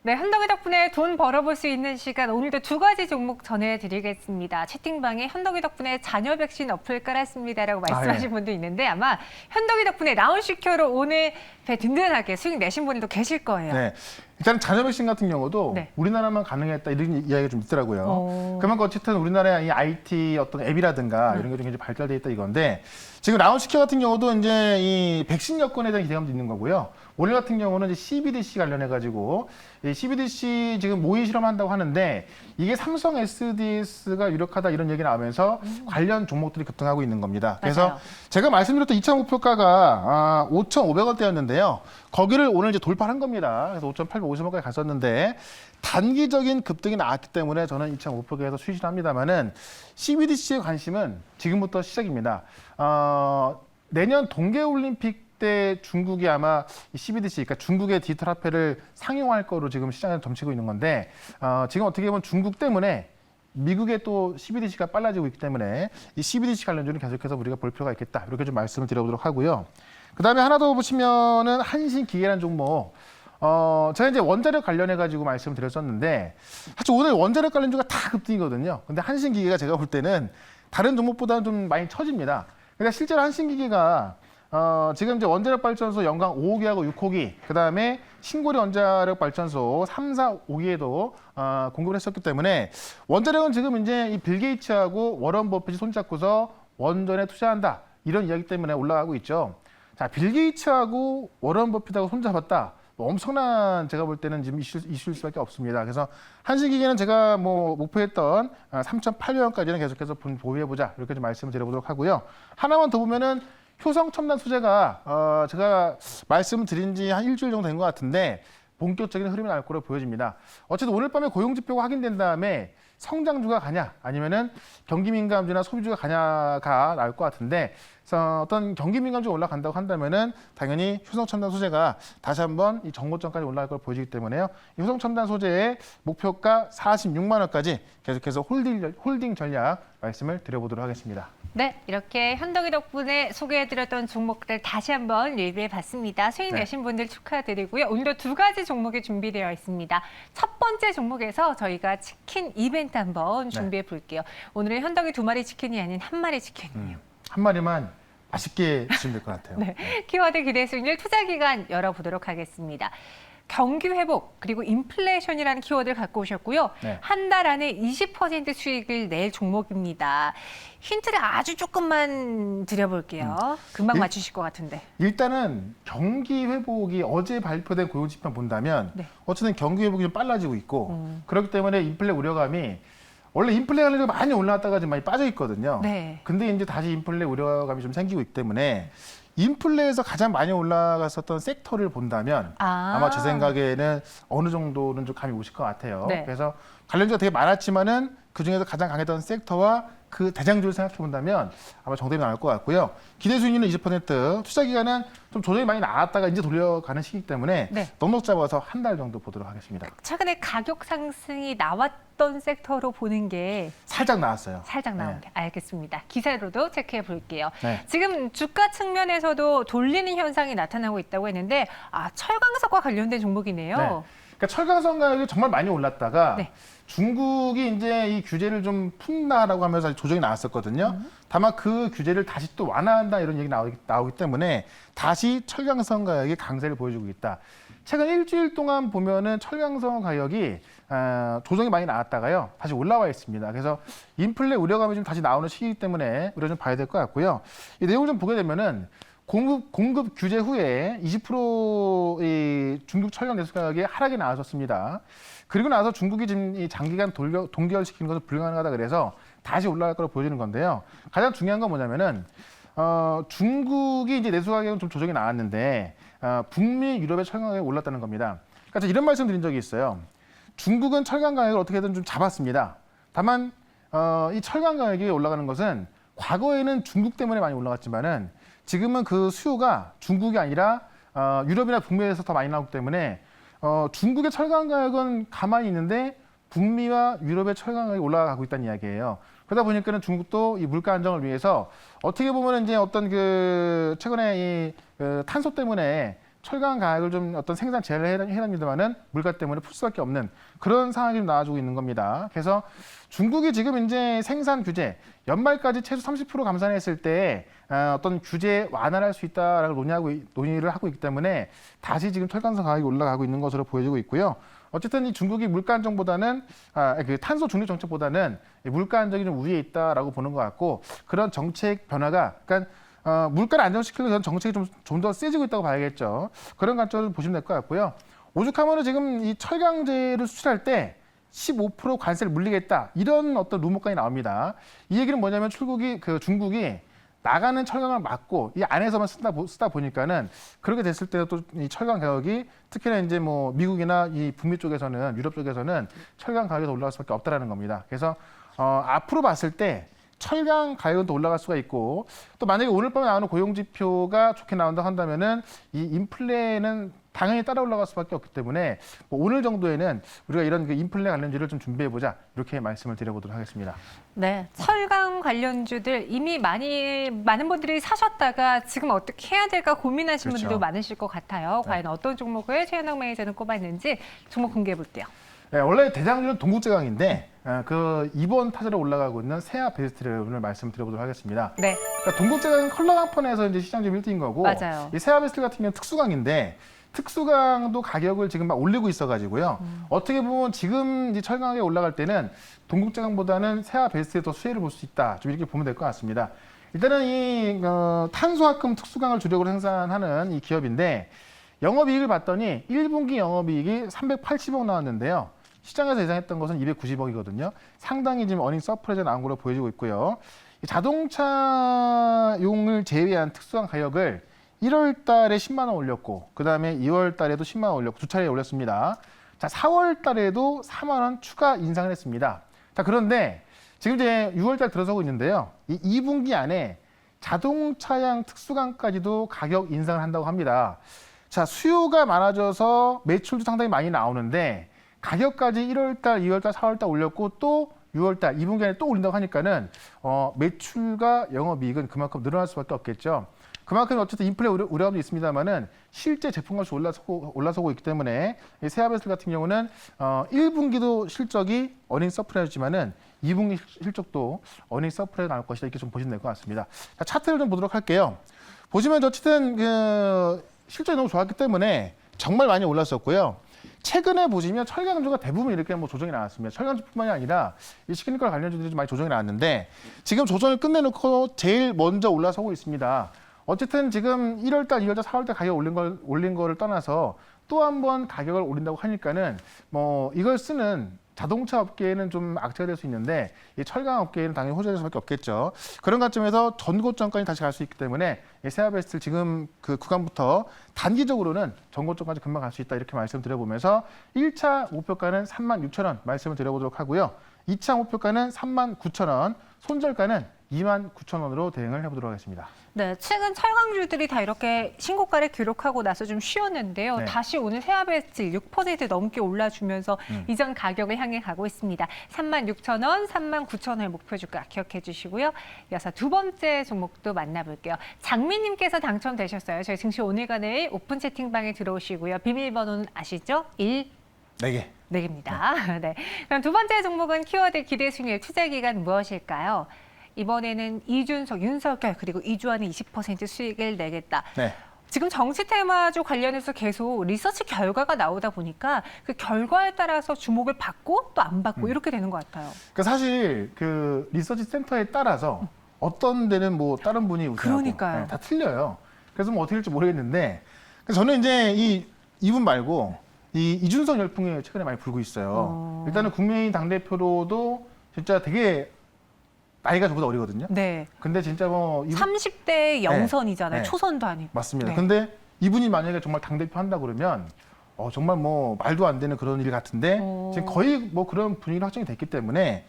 네, 현덕이 덕분에 돈 벌어볼 수 있는 시간 오늘도 두 가지 종목 전해드리겠습니다. 채팅방에 현덕이 덕분에 자녀 백신 어플 깔았습니다라고 말씀하신 분도 있는데 아마 현덕이 덕분에 라운시큐로 오늘 배 든든하게 수익 내신 분도 계실 거예요. 네. 일단 자녀 백신 같은 경우도 네. 우리나라만 가능했다 이런 이야기가 좀 있더라고요. 오. 그만큼 어쨌든 우리나라의 이 IT 어떤 앱이라든가 이런 게 좀 이제 발달돼 있다 이건데 지금 라운시큐 같은 경우도 이제 이 백신 여건에 대한 기대감도 있는 거고요. 오늘 같은 경우는 이제 CBDC 관련해 가지고 이 CBDC 지금 모의 실험한다고 하는데 이게 삼성 SDS가 유력하다 이런 얘기 나오면서 관련 종목들이 급등하고 있는 겁니다. 그래서 맞아요. 제가 말씀드렸던 2차 목표가가 5,500원대였는데요. 거기를 오늘 이제 돌파한 겁니다. 그래서 5,850원까지 갔었는데 단기적인 급등이 나왔기 때문에 저는 2차 목표가에서 수익을 합니다만은 CBDC의 관심은 지금부터 시작입니다. 내년 동계올림픽 때 중국이 아마 CBDC, 그러니까 중국의 디지털 화폐를 상용할 거로 지금 시장에 점치고 있는 건데 지금 어떻게 보면 중국 때문에 미국의 또 CBDC가 빨라지고 있기 때문에 이 CBDC 관련주는 계속해서 우리가 볼 필요가 있겠다. 이렇게 좀 말씀을 드려보도록 하고요. 그다음에 하나 더 보시면은 한신기계라는 종목. 제가 이제 원자력 관련해 가지고 말씀을 드렸었는데 사실 오늘 원자력 관련주가 다 급등이거든요. 근데 한신기계가 제가 볼 때는 다른 종목보다는 좀 많이 처집니다. 근데 실제로 한신기계가 지금 이제 원자력 발전소 연강 5호기하고 6호기, 그 다음에 신고리 원자력 발전소 3, 4, 5기에도 공급을 했었기 때문에 원자력은 지금 이제 이 빌 게이츠하고 워런 버핏이 손잡고서 원전에 투자한다 이런 이야기 때문에 올라가고 있죠. 자, 빌 게이츠하고 워런 버핏하고 손잡았다. 엄청난 제가 볼 때는 지금 이슈일 수밖에 없습니다. 그래서 한신기계는 제가 뭐 목표했던 3,800원까지는 계속해서 보유해보자 이렇게 좀 말씀을 드려보도록 하고요. 하나만 더 보면은 효성 첨단 소재가 제가 말씀드린 지 한 일주일 정도 된 것 같은데 본격적인 흐름이 나올 거로 보여집니다. 어쨌든 오늘 밤에 고용지표가 확인된 다음에 성장주가 가냐 아니면은 경기민감주나 소비주가 가냐가 나올 것 같은데 그래서 어떤 경기민감주가 올라간다고 한다면은 당연히 효성첨단 소재가 다시 한번 이 정고점까지 올라갈 걸 보여지기 때문에요. 이 효성첨단 소재의 목표가 46만 원까지 계속해서 홀딩 전략 말씀을 드려보도록 하겠습니다. 네, 이렇게 현덕이 덕분에 소개해드렸던 종목들 다시 한번 리뷰해봤습니다. 수익 내신 분들 축하드리고요. 오늘도 두 가지 종목이 준비되어 있습니다. 첫 번째 종목에서 저희가 치킨 이벤트 한번 준비해 볼게요. 오늘은 현덕이 두 마리 치킨이 아닌 한 마리 치킨이에요. 한 마리만 맛있게 드시면 될 것 같아요. 네, 키워드 기대 수익률 투자 기간 열어보도록 하겠습니다. 경기 회복 그리고 인플레이션이라는 키워드를 갖고 오셨고요. 네. 한 달 안에 20% 수익을 낼 종목입니다. 힌트를 아주 조금만 드려볼게요. 금방 맞추실 것 같은데. 일단은 경기 회복이 어제 발표된 고용지표 본다면 네. 어쨌든 경기 회복이 좀 빨라지고 있고 그렇기 때문에 인플레 우려감이 원래 인플레 관련주가 많이 올라왔다가 지금 많이 빠져 있거든요. 네. 근데 이제 다시 인플레 우려감이 좀 생기고 있기 때문에 인플레에서 가장 많이 올라갔었던 섹터를 본다면 아마 제 생각에는 어느 정도는 좀 감이 오실 것 같아요. 네. 그래서 관련주가 되게 많았지만은 그중에서 가장 강했던 섹터와 그 대장주를 생각해 본다면 아마 정답이 나올 것 같고요. 기대 수익률은 20%, 투자 기간은 좀 조정이 많이 나왔다가 이제 돌려가는 시기이기 때문에 네. 넉넉 잡아서 한 달 정도 보도록 하겠습니다. 최근에 가격 상승이 나왔던 섹터로 보는 게 살짝 나왔어요. 살짝 나온 게 알겠습니다. 기사로도 체크해 볼게요. 네. 지금 주가 측면에서도 돌리는 현상이 나타나고 있다고 했는데 철강석과 관련된 종목이네요. 네. 그러니까 철강성 가격이 정말 많이 올랐다가 네. 중국이 이제 이 규제를 좀 푼다라고 하면서 조정이 나왔었거든요. 다만 그 규제를 다시 또 완화한다 이런 얘기 나오기 때문에 다시 철강성 가격이 강세를 보여주고 있다. 최근 일주일 동안 보면은 철강성 가격이 조정이 많이 나왔다가요 다시 올라와 있습니다. 그래서 인플레 우려감이 좀 다시 나오는 시기이기 때문에 우려 좀 봐야 될 것 같고요. 이 내용을 좀 보게 되면은 공급 규제 후에 20% 중국 철강 내수 가격이 하락이 나왔었습니다. 그리고 나서 중국이 지금 이 장기간 동결시키는 것은 불가능하다 그래서 다시 올라갈 거로 보여지는 건데요. 가장 중요한 건 뭐냐면은 중국이 이제 내수 가격은 좀 조정이 나왔는데 북미, 유럽의 철강 가격이 올랐다는 겁니다. 그러니까 제가 이런 말씀 드린 적이 있어요. 중국은 철강 가격을 어떻게든 좀 잡았습니다. 다만 이 철강 가격이 올라가는 것은 과거에는 중국 때문에 많이 올라갔지만은 지금은 그 수요가 중국이 아니라 유럽이나 북미에서 더 많이 나오기 때문에 중국의 철강 가격은 가만히 있는데 북미와 유럽의 철강 가격이 올라가고 있다는 이야기예요. 그러다 보니까는 중국도 이 물가 안정을 위해서 어떻게 보면 이제 어떤 그 최근에 이 탄소 때문에 철강 가격을 좀 어떤 생산 제한을 해놨습니다만은 물가 때문에 풀 수밖에 없는 그런 상황이 좀 나와주고 있는 겁니다. 그래서 중국이 지금 이제 생산 규제 연말까지 최소 30% 감산했을 때 어떤 규제 완화를 할 수 있다라고 논의를 하고 있기 때문에 다시 지금 철강성 가격이 올라가고 있는 것으로 보여지고 있고요. 어쨌든 이 중국이 물가 안정보다는 그 탄소 중립 정책보다는 물가 안정이 좀 우위에 있다라고 보는 것 같고 그런 정책 변화가 그러니까 물가를 안정시키려는 그런 정책이 좀 더 세지고 있다고 봐야겠죠. 그런 관점을 보시면 될 것 같고요. 오죽하면 지금 이 철강제를 수출할 때 15% 관세를 물리겠다 이런 어떤 루머까지 나옵니다. 이 얘기는 뭐냐면 중국이 나가는 철강을 막고 이 안에서만 쓰다 보니까는 그렇게 됐을 때 또 이 철강 가격이 특히나 이제 뭐 미국이나 이 북미 쪽에서는 유럽 쪽에서는 철강 가격이 더 올라갈 수밖에 없다라는 겁니다. 그래서 앞으로 봤을 때 철강 가격은 또 올라갈 수가 있고 또 만약에 오늘 밤에 나오는 고용 지표가 좋게 나온다 한다면은 이 인플레는 당연히 따라 올라갈 수밖에 없기 때문에 뭐 오늘 정도에는 우리가 이런 그 인플레 관련주를 좀 준비해 보자 이렇게 말씀을 드려보도록 하겠습니다. 네, 철강 관련주들 이미 많은 분들이 사셨다가 지금 어떻게 해야 될까 고민하시는 그렇죠. 분들도 많으실 것 같아요. 네. 과연 어떤 종목을 최현학 매니저는 꼽았는지 종목 공개해 볼게요. 네, 원래 대장주는 동국제강인데 그 이번 타자로 올라가고 있는 세아 베스트를 오늘 말씀드려보도록 하겠습니다. 네, 그러니까 동국제강은 컬러 강판에서 이제 시장 지금 1등인 거고 맞아요. 이 세아 베스트 같은 경우는 특수강인데 특수강도 가격을 지금 막 올리고 있어가지고요. 어떻게 보면 지금 이 철강에 올라갈 때는 동국제강보다는 세아 베스트에 더 수혜를 볼 수 있다. 좀 이렇게 보면 될 것 같습니다. 일단은 이 탄소화금 특수강을 주력으로 생산하는 이 기업인데 영업이익을 봤더니 1분기 영업이익이 380억 나왔는데요. 시장에서 예상했던 것은 290억이거든요. 상당히 지금 어닝 서프라이즈가 나온 걸로 보여지고 있고요. 이 자동차용을 제외한 특수강 가격을 1월 달에 10만 원 올렸고 그다음에 2월 달에도 10만 원 올렸고 두 차례 올렸습니다. 자, 4월 달에도 4만 원 추가 인상을 했습니다. 자, 그런데 지금 이제 6월 달 들어서고 있는데요. 이 2분기 안에 자동차용 특수강까지도 가격 인상을 한다고 합니다. 자, 수요가 많아져서 매출도 상당히 많이 나오는데 가격까지 1월 달, 2월 달, 4월 달 올렸고 또 6월 달, 2분기 안에 또 올린다고 하니까는 매출과 영업이익은 그만큼 늘어날 수밖에 없겠죠. 그만큼 어쨌든 인플레 우려감도 있습니다만은 실제 제품값이 올라서고 있기 때문에 이 세아베슬 같은 경우는 1분기도 실적이 어닝 서프라이즈지만은 2분기 실적도 어닝 서프라이즈 나올 것이다 이렇게 좀 보시면 될 것 같습니다. 자, 차트를 좀 보도록 할게요. 보시면 어쨌든 실적이 너무 좋았기 때문에 정말 많이 올랐었고요. 최근에 보시면 철강주가 대부분 이렇게 뭐 조정이 나왔습니다. 철강주뿐만이 아니라 이 시그니컬 관련주들이 좀 많이 조정이 나왔는데 지금 조정을 끝내놓고 제일 먼저 올라서고 있습니다. 어쨌든 지금 1월달, 2월달, 4월달 가격 올린 거를 떠나서 또 한 번 가격을 올린다고 하니까는 뭐 이걸 쓰는 자동차 업계에는 좀 악재가 될 수 있는데 이 철강 업계에는 당연히 호재될 수밖에 없겠죠. 그런 관점에서 전고점까지 다시 갈 수 있기 때문에 이 세아베스트 지금 그 구간부터 단기적으로는 전고점까지 금방 갈 수 있다 이렇게 말씀드려보면서 1차 목표가는 36,000원 말씀을 드려보도록 하고요. 2차 목표가는 39,000원, 손절가는 29,000원으로 대응을 해보도록 하겠습니다. 네, 최근 철강주들이 다 이렇게 신고가를 기록하고 나서 좀 쉬었는데요. 네. 다시 오늘 세아베스트 6% 넘게 올라주면서 이전 가격을 향해 가고 있습니다. 36,000원, 39,000원의 목표 주가 기억해 주시고요. 이어서 두 번째 종목도 만나볼게요. 장미님께서 당첨되셨어요. 저희 증시 오늘간의 오픈 채팅방에 들어오시고요. 비밀번호는 아시죠? 4개. 네 개입니다. 네. 그럼 두 번째 종목은 키워드 기대 수익률 투자 기간 무엇일까요? 이번에는 이준석, 윤석열 그리고 이주환의 20% 수익을 내겠다. 네. 지금 정치 테마주 관련해서 계속 리서치 결과가 나오다 보니까 그 결과에 따라서 주목을 받고 또 안 받고 이렇게 되는 것 같아요. 그러니까 사실 그 리서치 센터에 따라서 어떤 데는 뭐 다른 분이 우승하고 그러니까요. 네, 다 틀려요. 그래서 뭐 어떻게 될지 모르겠는데 그래서 저는 이제 이분 말고 이 이준석 열풍이 최근에 많이 불고 있어요. 일단은 국민의힘 당대표로도 진짜 되게 나이가 저보다 어리거든요. 네. 근데 진짜 뭐 30대 영선이잖아요. 네. 초선도 아니고. 맞습니다. 네. 근데 이분이 만약에 정말 당대표 한다 그러면 정말 뭐 말도 안 되는 그런 일 같은데 지금 거의 뭐 그런 분위기가 확정이 됐기 때문에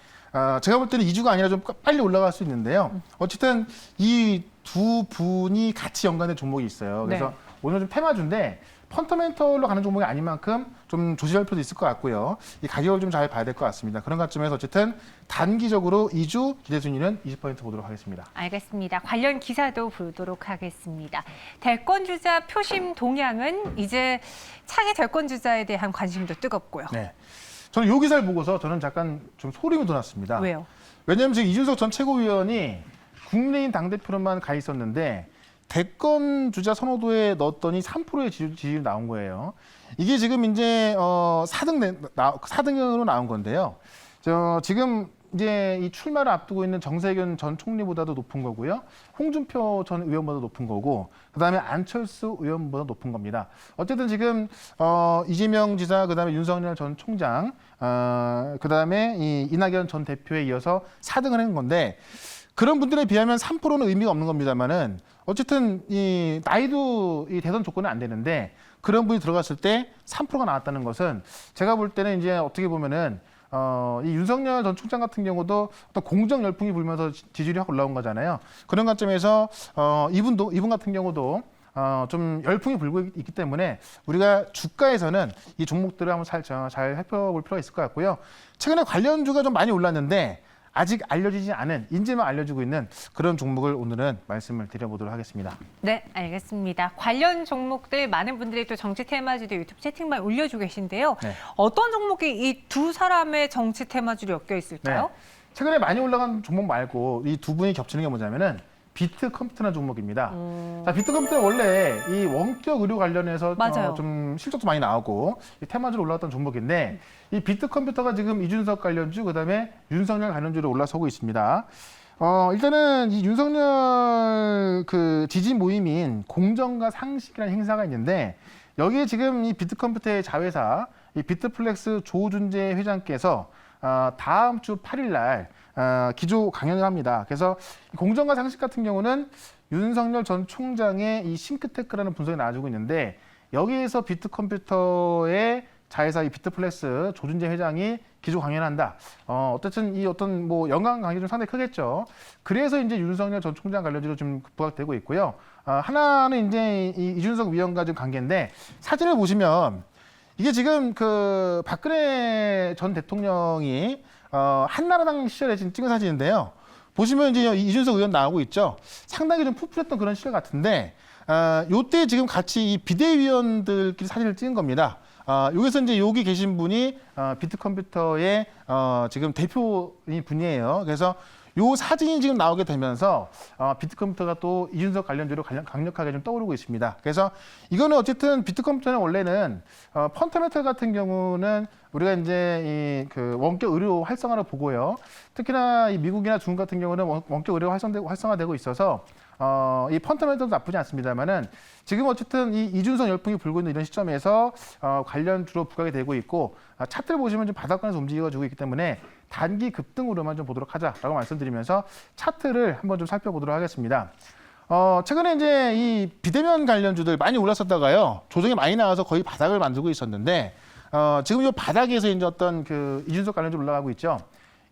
제가 볼 때는 2주가 아니라 좀 빨리 올라갈 수 있는데요. 어쨌든 이 두 분이 같이 연관된 종목이 있어요. 그래서 네. 오늘 좀 테마주인데 펀더멘털로 가는 종목이 아닌 만큼 좀 조심할 필요도 있을 것 같고요. 이 가격을 좀 잘 봐야 될 것 같습니다. 그런 관점에서 어쨌든 단기적으로 2주 기대 순위는 20% 보도록 하겠습니다. 알겠습니다. 관련 기사도 보도록 하겠습니다. 대권 주자 표심 동향은 이제 차기 대권 주자에 대한 관심도 뜨겁고요. 네. 저는 이 기사를 보고서 저는 잠깐 좀 소름이 돋았습니다. 왜요? 왜냐하면 지금 이준석 전 최고위원이 국민의힘 당대표로만 가 있었는데 대권 주자 선호도에 넣었더니 3%의 지지율이 나온 거예요. 이게 지금 이제 4등으로 나온 건데요. 지금 이제 이 출마를 앞두고 있는 정세균 전 총리보다도 높은 거고요. 홍준표 전 의원보다 높은 거고, 그다음에 안철수 의원보다 높은 겁니다. 어쨌든 지금 이재명 지사, 그다음에 윤석열 전 총장, 그다음에 이 이낙연 전 대표에 이어서 4등을 한 건데, 그런 분들에 비하면 3%는 의미가 없는 겁니다만은 어쨌든 이 나이도 이 대선 조건은 안 되는데 그런 분이 들어갔을 때 3%가 나왔다는 것은 제가 볼 때는 이제 어떻게 보면은 이 윤석열 전 총장 같은 경우도 어떤 공정 열풍이 불면서 지지율이 확 올라온 거잖아요. 그런 관점에서 이분 같은 경우도 좀 열풍이 불고 있기 때문에 우리가 주가에서는 이 종목들을 한번 잘 살펴볼 필요가 있을 것 같고요. 최근에 관련주가 좀 많이 올랐는데 아직 알려지지 않은, 인지만 알려지고 있는 그런 종목을 오늘은 말씀을 드려보도록 하겠습니다. 네, 알겠습니다. 관련 종목들 많은 분들이 또 정치 테마주도 유튜브 채팅방에 올려주고 계신데요. 네. 어떤 종목이 이 두 사람의 정치 테마주로 엮여 있을까요? 네. 최근에 많이 올라간 종목 말고 이 두 분이 겹치는 게 뭐냐면은 비트컴퓨터라는 종목입니다. 자, 비트컴퓨터는 원래 이 원격 의료 관련해서 맞아요. 좀 실적도 많이 나오고 이 테마주로 올라왔던 종목인데 이 비트컴퓨터가 지금 이준석 관련주, 그다음에 윤석열 관련주로 올라서고 있습니다. 일단은 이 윤석열 그 지지 모임인 공정과 상식이라는 행사가 있는데 여기에 지금 이 비트컴퓨터의 자회사 이 비트플렉스 조준재 회장께서 다음 주 8일 날 기조 강연을 합니다. 그래서 공정과 상식 같은 경우는 윤석열 전 총장의 이 싱크테크라는 분석이 나와주고 있는데 여기에서 비트컴퓨터의 자회사 이 비트플렉스 조준재 회장이 기조 강연한다. 어쨌든 이 어떤 뭐 연관 관계가 좀 상당히 크겠죠. 그래서 이제 윤석열 전 총장 관련주로 좀 부각되고 있고요. 하나는 이제 이 이준석 위원과 좀 관계인데 사진을 보시면 이게 지금 그 박근혜 전 대통령이 한나라당 시절에 지금 찍은 사진인데요. 보시면 이제 이준석 의원 나오고 있죠. 상당히 좀 푸풀했던 그런 시절 같은데 요때 지금 같이 이 비대위원들끼리 사진을 찍은 겁니다. 여기서 이제 여기 계신 분이 비트컴퓨터의 지금 대표인 분이에요. 그래서 요 사진이 지금 나오게 되면서 비트컴퓨터가 또 이준석 관련주로 강력하게 좀 떠오르고 있습니다. 그래서 이거는 어쨌든 비트컴퓨터는 원래는 펀더멘털 같은 경우는 우리가 이제 이 그 원격 의료 활성화를 보고요. 특히나 이 미국이나 중국 같은 경우는 원격 의료 활성화되고 있어서 이 펀더멘털도 나쁘지 않습니다만은 지금 어쨌든 이 이준석 열풍이 불고 있는 이런 시점에서 관련주로 부각이 되고 있고 차트를 보시면 좀 바닥권에서 움직여주고 있기 때문에 단기 급등으로만 좀 보도록 하자라고 말씀드리면서 차트를 한번 좀 살펴보도록 하겠습니다. 최근에 이제 이 비대면 관련주들 많이 올랐었다가요. 조정이 많이 나와서 거의 바닥을 만들고 있었는데 지금 이 바닥에서 이제 어떤 그 이준석 관련주 올라가고 있죠.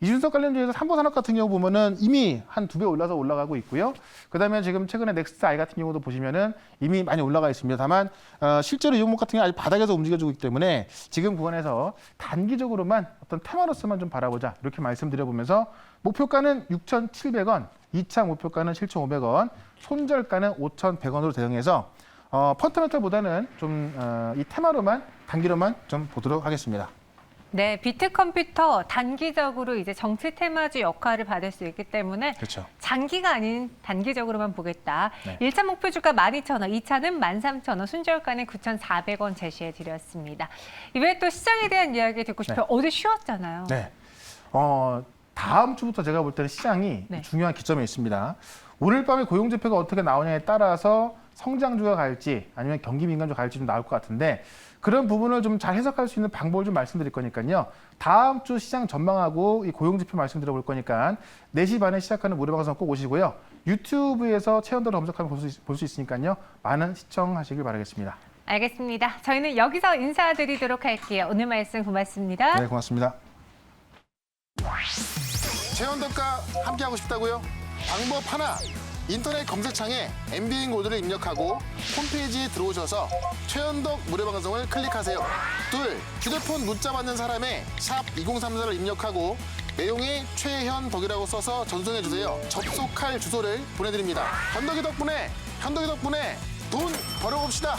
이준석 관련주에서 삼보산업 같은 경우 보면은 이미 한 2배 올라서 올라가고 있고요. 그다음에 지금 최근에 넥스트 아이 같은 경우도 보시면은 이미 많이 올라가 있습니다. 다만 실제로 이 종목 같은 경우 아직 바닥에서 움직여주고 있기 때문에 지금 구간에서 단기적으로만 어떤 테마로서만 좀 바라보자 이렇게 말씀드려보면서 목표가는 6,700원, 2차 목표가는 7,500원, 손절가는 5,100원으로 대응해서 펀더멘털보다는 좀 이 테마로만 단기로만 좀 보도록 하겠습니다. 네, 비트컴퓨터 단기적으로 이제 정치 테마주 역할을 받을 수 있기 때문에 그렇죠. 장기가 아닌 단기적으로만 보겠다. 네. 1차 목표주가 12,000원, 2차는 13,000원, 순저가는 9,400원 제시해 드렸습니다. 이외에 또 시장에 대한 이야기 듣고 싶어요. 어제 쉬었잖아요. 네. 다음 주부터 제가 볼 때는 시장이 네. 중요한 기점에 있습니다. 오늘 밤에 고용 지표가 어떻게 나오냐에 따라서 성장주가 갈지 아니면 경기 민감주 갈지 좀 나올 것 같은데 그런 부분을 좀 잘 해석할 수 있는 방법을 좀 말씀드릴 거니까요. 다음 주 시장 전망하고 이 고용 지표 말씀드려 볼 거니까 4시 반에 시작하는 무료 방송 꼭 오시고요. 유튜브에서 최현도를 검색하면 볼 수 있으니까요. 많은 시청하시길 바라겠습니다. 알겠습니다. 저희는 여기서 인사드리도록 할게요. 오늘 말씀 고맙습니다. 네, 고맙습니다. 최현덕과 함께하고 싶다고요? 방법 하나, 인터넷 검색창에 MBN 코드를 입력하고 홈페이지에 들어오셔서 최현덕 무료방송을 클릭하세요. 둘, 휴대폰 문자 받는 사람에 샵 2034를 입력하고 내용에 최현덕이라고 써서 전송해주세요. 접속할 주소를 보내드립니다. 현덕이 덕분에 돈 벌어봅시다.